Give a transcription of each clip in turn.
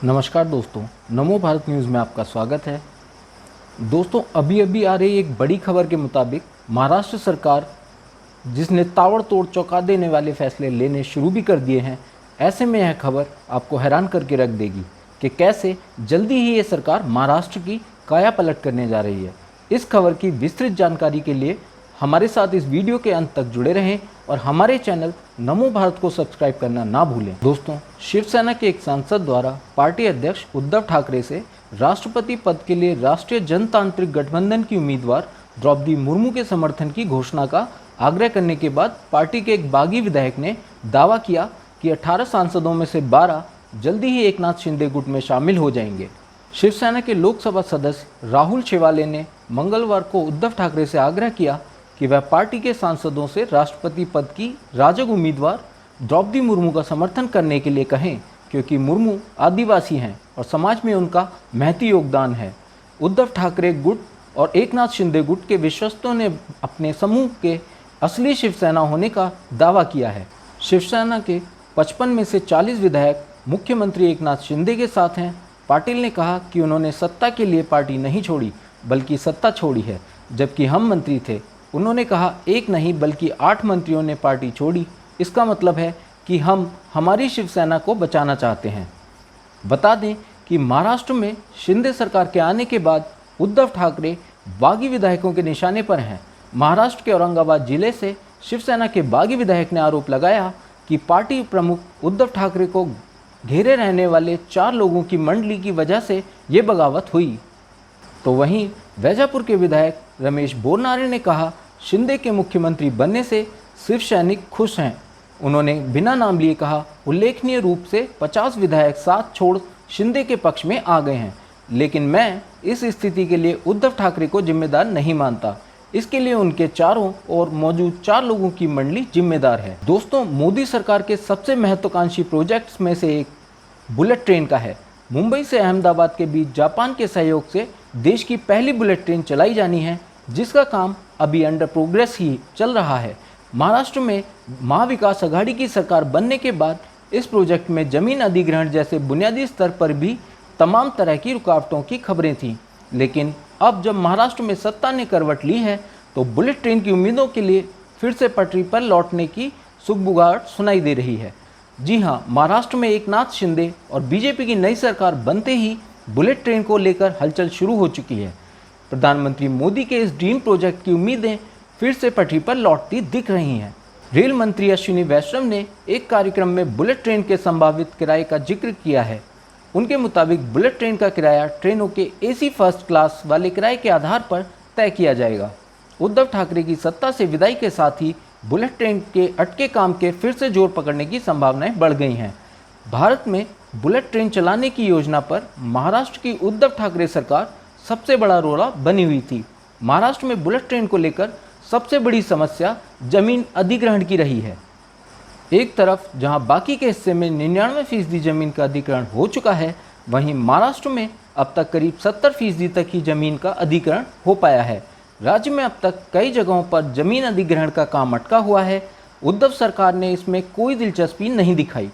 नमस्कार दोस्तों, नमो भारत न्यूज़ में आपका स्वागत है। दोस्तों, अभी अभी आ रही एक बड़ी खबर के मुताबिक महाराष्ट्र सरकार जिसने ताबड़तोड़ चौंका देने वाले फैसले लेने शुरू भी कर दिए हैं, ऐसे में यह खबर आपको हैरान करके रख देगी कि कैसे जल्दी ही ये सरकार महाराष्ट्र की काया पलट करने जा रही है। इस खबर की विस्तृत जानकारी के लिए हमारे साथ इस वीडियो के अंत तक जुड़े रहें और हमारे चैनल नमो भारत को सब्सक्राइब करना ना भूलें। दोस्तों, शिवसेना के एक सांसद द्वारा पार्टी अध्यक्ष उद्धव ठाकरे से राष्ट्रपति पद के लिए राष्ट्रीय जनतांत्रिक गठबंधन की उम्मीदवार द्रौपदी मुर्मू के समर्थन की घोषणा का आग्रह करने के बाद पार्टी के एक बागी विधायक ने दावा किया कि 18 सांसदों में से 12 जल्दी ही एकनाथ शिंदे गुट में शामिल हो जाएंगे। शिवसेना के लोकसभा सदस्य राहुल शेवाले ने मंगलवार को उद्धव ठाकरे से आग्रह किया कि वह पार्टी के सांसदों से राष्ट्रपति पद की राजग उम्मीदवार द्रौपदी मुर्मू का समर्थन करने के लिए कहें, क्योंकि मुर्मू आदिवासी हैं और समाज में उनका महती योगदान है। उद्धव ठाकरे गुट और एकनाथ शिंदे गुट के विश्वस्तों ने अपने समूह के असली शिवसेना होने का दावा किया है। शिवसेना के 55 में से 40 विधायक मुख्यमंत्री एकनाथ शिंदे के साथ हैं। पाटिल ने कहा कि उन्होंने सत्ता के लिए पार्टी नहीं छोड़ी बल्कि सत्ता छोड़ी है। जबकि हम मंत्री थे, उन्होंने कहा एक नहीं बल्कि 8 मंत्रियों ने पार्टी छोड़ी। इसका मतलब है कि हम हमारी शिवसेना को बचाना चाहते हैं। बता दें कि महाराष्ट्र में शिंदे सरकार के आने के बाद उद्धव ठाकरे बागी विधायकों के निशाने पर हैं। महाराष्ट्र के औरंगाबाद जिले से शिवसेना के बागी विधायक ने आरोप लगाया कि पार्टी प्रमुख उद्धव ठाकरे को घेरे रहने वाले 4 लोगों की मंडली की वजह से ये बगावत हुई। तो वहीं वैजापुर के विधायक रमेश बोरनारे ने कहा, शिंदे के मुख्यमंत्री बनने से शिव सैनिक खुश हैं। उन्होंने बिना नाम लिए कहा, उल्लेखनीय रूप से 50 विधायक साथ छोड़ शिंदे के पक्ष में आ गए हैं, लेकिन मैं इस स्थिति के लिए उद्धव ठाकरे को जिम्मेदार नहीं मानता। इसके लिए उनके चारों ओर मौजूद 4 लोगों की मंडली जिम्मेदार है। दोस्तों, मोदी सरकार के सबसे महत्वाकांक्षी प्रोजेक्ट्स में से एक बुलेट ट्रेन का है। मुंबई से अहमदाबाद के बीच जापान के सहयोग से देश की पहली बुलेट ट्रेन चलाई जानी है, जिसका काम अभी अंडर प्रोग्रेस ही चल रहा है। महाराष्ट्र में महाविकास अघाड़ी की सरकार बनने के बाद इस प्रोजेक्ट में जमीन अधिग्रहण जैसे बुनियादी स्तर पर भी तमाम तरह की रुकावटों की खबरें थीं, लेकिन अब जब महाराष्ट्र में सत्ता ने करवट ली है तो बुलेट ट्रेन की उम्मीदों के लिए फिर से पटरी पर लौटने की सुगबुगाहट सुनाई दे रही है। जी हाँ, महाराष्ट्र में एकनाथ शिंदे और बीजेपी की नई सरकार बनते ही बुलेट ट्रेन को लेकर हलचल शुरू हो चुकी है। प्रधानमंत्री मोदी के इस ड्रीम प्रोजेक्ट की उम्मीदें फिर से पटरी पर लौटती दिख रही हैं। रेल मंत्री अश्विनी वैष्णव ने एक कार्यक्रम में बुलेट ट्रेन के संभावित किराए का जिक्र किया है। उनके मुताबिक बुलेट ट्रेन का किराया ट्रेनों के एसी फर्स्ट क्लास वाले किराए के आधार पर तय किया जाएगा। उद्धव ठाकरे की सत्ता से विदाई के साथ ही बुलेट ट्रेन के अटके काम के फिर से जोर पकड़ने की संभावनाएं बढ़ गई हैं। भारत में बुलेट ट्रेन चलाने की योजना पर महाराष्ट्र की उद्धव ठाकरे सरकार सबसे बड़ा रोड़ा बनी हुई थी। महाराष्ट्र में बुलेट ट्रेन को लेकर सबसे बड़ी समस्या जमीन अधिग्रहण की रही है। एक तरफ जहां बाकी के हिस्से में 99% जमीन का अधिग्रहण हो चुका है, वहीं महाराष्ट्र में अब तक करीब 70% तक ही जमीन का अधिग्रहण हो पाया है। राज्य में अब तक कई जगहों पर जमीन अधिग्रहण का काम अटका हुआ है। उद्धव सरकार ने इसमें कोई दिलचस्पी नहीं दिखाई।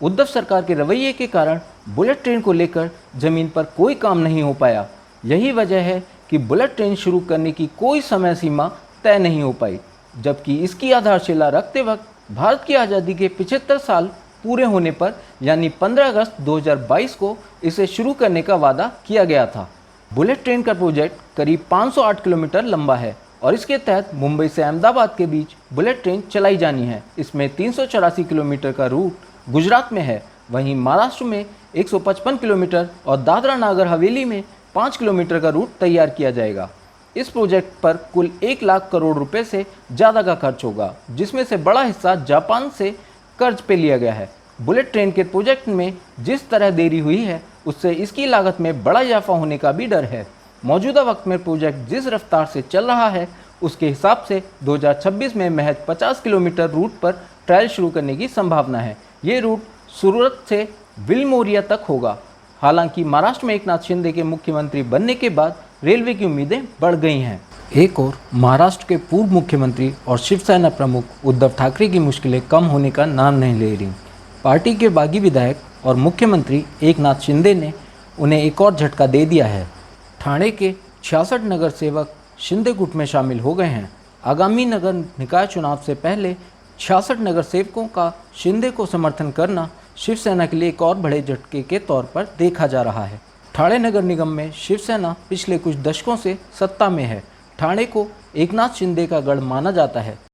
उद्धव सरकार के रवैये के कारण बुलेट ट्रेन को लेकर जमीन पर कोई काम नहीं हो पाया। यही वजह है कि बुलेट ट्रेन शुरू करने की कोई समय सीमा तय नहीं हो पाई, जबकि इसकी आधारशिला रखते वक्त भारत की आज़ादी के 75 साल पूरे होने पर यानी 15 अगस्त 2022 को इसे शुरू करने का वादा किया गया था। बुलेट ट्रेन का प्रोजेक्ट करीब 508 किलोमीटर लंबा है और इसके तहत मुंबई से अहमदाबाद के बीच बुलेट ट्रेन चलाई जानी है। इसमें 384 किलोमीटर का रूट गुजरात में है, वहीं महाराष्ट्र में 155 किलोमीटर और दादरा नागर हवेली में 5 किलोमीटर का रूट तैयार किया जाएगा। इस प्रोजेक्ट पर कुल 1 लाख करोड़ रुपए से ज़्यादा का खर्च होगा, जिसमें से बड़ा हिस्सा जापान से कर्ज पे लिया गया है। बुलेट ट्रेन के प्रोजेक्ट में जिस तरह देरी हुई है, उससे इसकी लागत में बड़ा इजाफा होने का भी डर है। मौजूदा वक्त में प्रोजेक्ट जिस रफ्तार से चल रहा है, उसके हिसाब से 2026 में महज 50 किलोमीटर रूट पर ट्रायल शुरू करने की संभावना है। ये रूट सूरत से विलमोरिया तक होगा। हालांकि महाराष्ट्र में एकनाथ शिंदे के मुख्यमंत्री बनने के बाद रेलवे की उम्मीदें बढ़ गई हैं। एक और महाराष्ट्र के पूर्व मुख्यमंत्री और शिवसेना प्रमुख उद्धव ठाकरे की मुश्किलें कम होने का नाम नहीं ले रही। पार्टी के बागी विधायक और मुख्यमंत्री एकनाथ शिंदे ने उन्हें एक और झटका दे दिया है। ठाणे के 66 नगर सेवक शिंदे गुट में शामिल हो गए हैं। आगामी नगर निकाय चुनाव से पहले 66 नगर सेवकों का शिंदे को समर्थन करना शिवसेना के लिए एक और बड़े झटके के तौर पर देखा जा रहा है। ठाणे नगर निगम में शिवसेना पिछले कुछ दशकों से सत्ता में है। ठाणे को एकनाथ शिंदे का गढ़ माना जाता है।